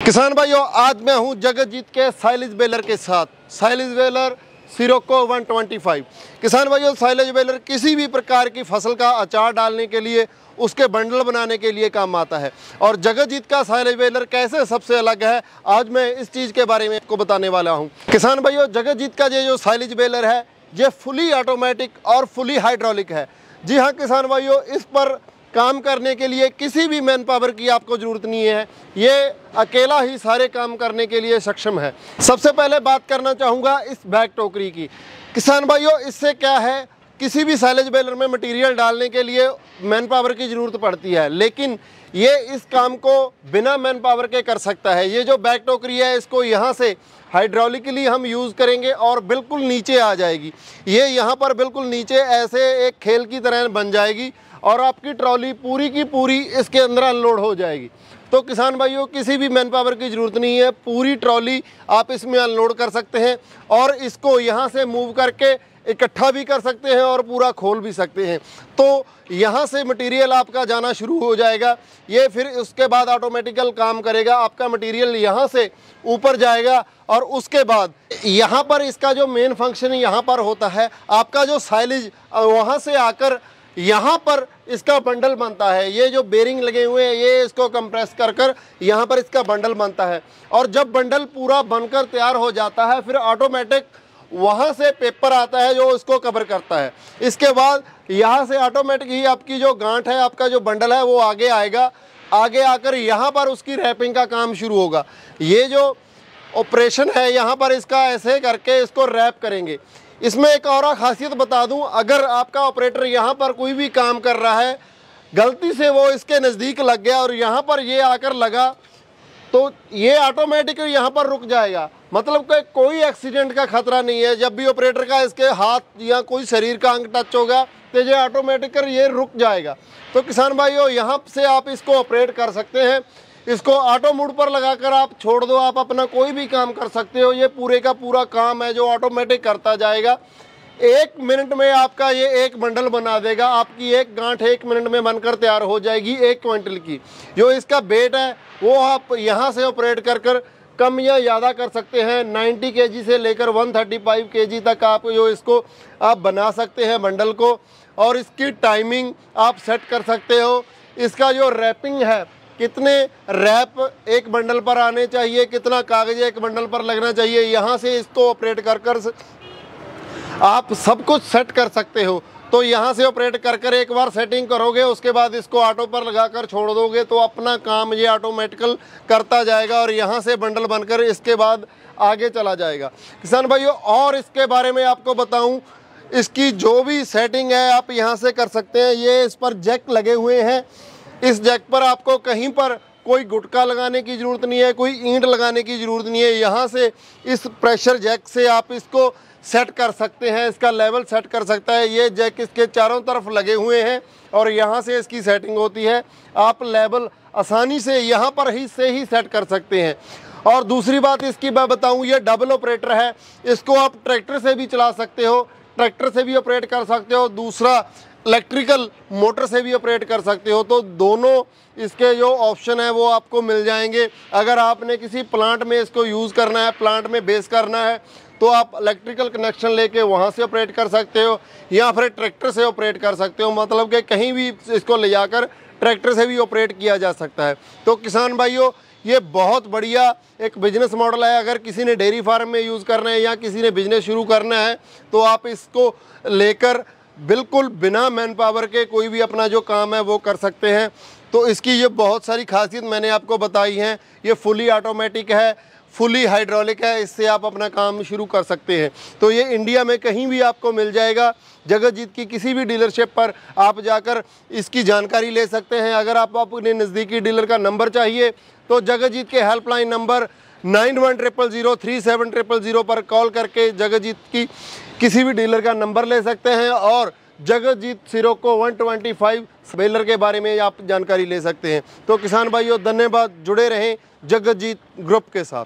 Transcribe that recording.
किसान भाइयों, आज मैं हूं जगतजीत के साइलेज बेलर के साथ। Silage baler Scirocco 125। किसान भाइयों, साइलेज बेलर किसी भी प्रकार की फसल का अचार डालने के लिए, उसके बंडल बनाने के लिए काम आता है। और जगतजीत का साइलेज बेलर कैसे सबसे अलग है, आज मैं इस चीज़ के बारे में आपको बताने वाला हूं। किसान भाइयों, जगतजीत का ये जो साइलेज बेलर है, ये फुली ऑटोमेटिक और फुली हाइड्रोलिक है। जी हाँ किसान भाइयों, इस पर काम करने के लिए किसी भी मैन पावर की आपको ज़रूरत नहीं है। ये अकेला ही सारे काम करने के लिए सक्षम है। सबसे पहले बात करना चाहूँगा इस बैक टोकरी की। किसान भाइयों, इससे क्या है, किसी भी साइलेज बेलर में मटेरियल डालने के लिए मैन पावर की ज़रूरत पड़ती है, लेकिन ये इस काम को बिना मैन पावर के कर सकता है। ये जो बैक टोकरी है, इसको यहाँ से हाइड्रोलिकली हम यूज़ करेंगे और बिल्कुल नीचे आ जाएगी। ये यहाँ पर बिल्कुल नीचे ऐसे एक खेल की तरह बन जाएगी और आपकी ट्रॉली पूरी की पूरी इसके अंदर अनलोड हो जाएगी। तो किसान भाइयों, किसी भी मैन पावर की ज़रूरत नहीं है, पूरी ट्रॉली आप इसमें अनलोड कर सकते हैं और इसको यहाँ से मूव करके इकट्ठा भी कर सकते हैं और पूरा खोल भी सकते हैं। तो यहाँ से मटेरियल आपका जाना शुरू हो जाएगा। ये फिर उसके बाद ऑटोमेटिकल काम करेगा। आपका मटेरियल यहाँ से ऊपर जाएगा और उसके बाद यहाँ पर इसका जो मेन फंक्शन यहाँ पर होता है, आपका जो साइलेज वहाँ से आकर यहाँ पर इसका बंडल बनता है। ये जो बेरिंग लगे हुए हैं, ये इसको कंप्रेस कर कर यहाँ पर इसका बंडल बनता है। और जब बंडल पूरा बनकर तैयार हो जाता है, फिर ऑटोमेटिक वहाँ से पेपर आता है जो इसको कवर करता है। इसके बाद यहाँ से ऑटोमेटिक ही आपकी जो गांठ है, आपका जो बंडल है, वो आगे आएगा। आगे आकर यहाँ पर उसकी रैपिंग का काम शुरू होगा। ये जो ऑपरेशन है, यहाँ पर इसका ऐसे करके इसको रैप करेंगे। इसमें एक और खासियत बता दूं, अगर आपका ऑपरेटर यहाँ पर कोई भी काम कर रहा है, गलती से वो इसके नज़दीक लग गया और यहाँ पर ये आकर लगा, तो ये ऑटोमेटिक यहाँ पर रुक जाएगा। मतलब कि कोई एक्सीडेंट का खतरा नहीं है। जब भी ऑपरेटर का इसके हाथ या कोई शरीर का अंग टच होगा तो ये ऑटोमेटिक ये रुक जाएगा। तो किसान भाइयों, यहाँ से आप इसको ऑपरेट कर सकते हैं। इसको ऑटो मोड पर लगाकर आप छोड़ दो, आप अपना कोई भी काम कर सकते हो। ये पूरे का पूरा काम है जो ऑटोमेटिक करता जाएगा। 1 मिनट में आपका ये एक बंडल बना देगा। आपकी एक गांठ 1 मिनट में बनकर तैयार हो जाएगी 1 क्विंटल की। जो इसका वेट है वो आप यहाँ से ऑपरेट कर कर कम या ज़्यादा कर सकते हैं। 90 kg से लेकर 135 kg तक आप जो इसको आप बना सकते हैं बंडल को। और इसकी टाइमिंग आप सेट कर सकते हो। इसका जो रैपिंग है, कितने रैप एक बंडल पर आने चाहिए, कितना कागज एक बंडल पर लगना चाहिए, यहाँ से इसको ऑपरेट कर कर आप सब कुछ सेट कर सकते हो। तो यहाँ से ऑपरेट कर कर एक बार सेटिंग करोगे, उसके बाद इसको ऑटो पर लगाकर छोड़ दोगे तो अपना काम ये ऑटोमेटिकल करता जाएगा और यहाँ से बंडल बनकर इसके बाद आगे चला जाएगा। किसान भाइयों, और इसके बारे में आपको बताऊँ, इसकी जो भी सेटिंग है आप यहाँ से कर सकते हैं। ये इस पर जैक लगे हुए हैं। इस जैक पर आपको कहीं पर कोई गुटका लगाने की ज़रूरत नहीं है, कोई ईंट लगाने की ज़रूरत नहीं है। यहाँ से इस प्रेशर जैक से आप इसको सेट कर सकते हैं, इसका लेवल सेट कर सकता है। ये जैक इसके चारों तरफ लगे हुए हैं और यहाँ से इसकी सेटिंग होती है। आप लेवल आसानी से यहाँ पर ही सेट कर सकते हैं। और दूसरी बात इसकी मैं बताऊँ, ये डबल ऑपरेटर है। इसको आप ट्रैक्टर से भी चला सकते हो, ट्रैक्टर से भी ऑपरेट कर सकते हो। दूसरा, इलेक्ट्रिकल मोटर से भी ऑपरेट कर सकते हो। तो दोनों इसके जो ऑप्शन है वो आपको मिल जाएंगे। अगर आपने किसी प्लांट में इसको यूज़ करना है, प्लांट में बेस करना है, तो आप इलेक्ट्रिकल कनेक्शन लेके वहाँ से ऑपरेट कर सकते हो या फिर ट्रैक्टर से ऑपरेट कर सकते हो। मतलब कि कहीं भी इसको ले जाकर ट्रैक्टर से भी ऑपरेट किया जा सकता है। तो किसान भाइयों, ये बहुत बढ़िया एक बिजनेस मॉडल है। अगर किसी ने डेयरी फार्म में यूज़ करना है या किसी ने बिजनेस शुरू करना है, तो आप इसको लेकर बिल्कुल बिना मैन पावर के कोई भी अपना जो काम है वो कर सकते हैं। तो इसकी ये बहुत सारी खासियत मैंने आपको बताई हैं। ये फुली ऑटोमेटिक है, फुली हाइड्रोलिक है, इससे आप अपना काम शुरू कर सकते हैं। तो ये इंडिया में कहीं भी आपको मिल जाएगा। जगतजीत की किसी भी डीलरशिप पर आप जाकर इसकी जानकारी ले सकते हैं। अगर आप अपने नज़दीकी डीलर का नंबर चाहिए तो जगतजीत के हेल्पलाइन नंबर 9100037000 पर कॉल करके जगतजीत की किसी भी डीलर का नंबर ले सकते हैं और जगतजीत सिरोको 125 बेलर के बारे में आप जानकारी ले सकते हैं। तो किसान भाइयों, धन्यवाद। जुड़े रहें जगतजीत ग्रुप के साथ।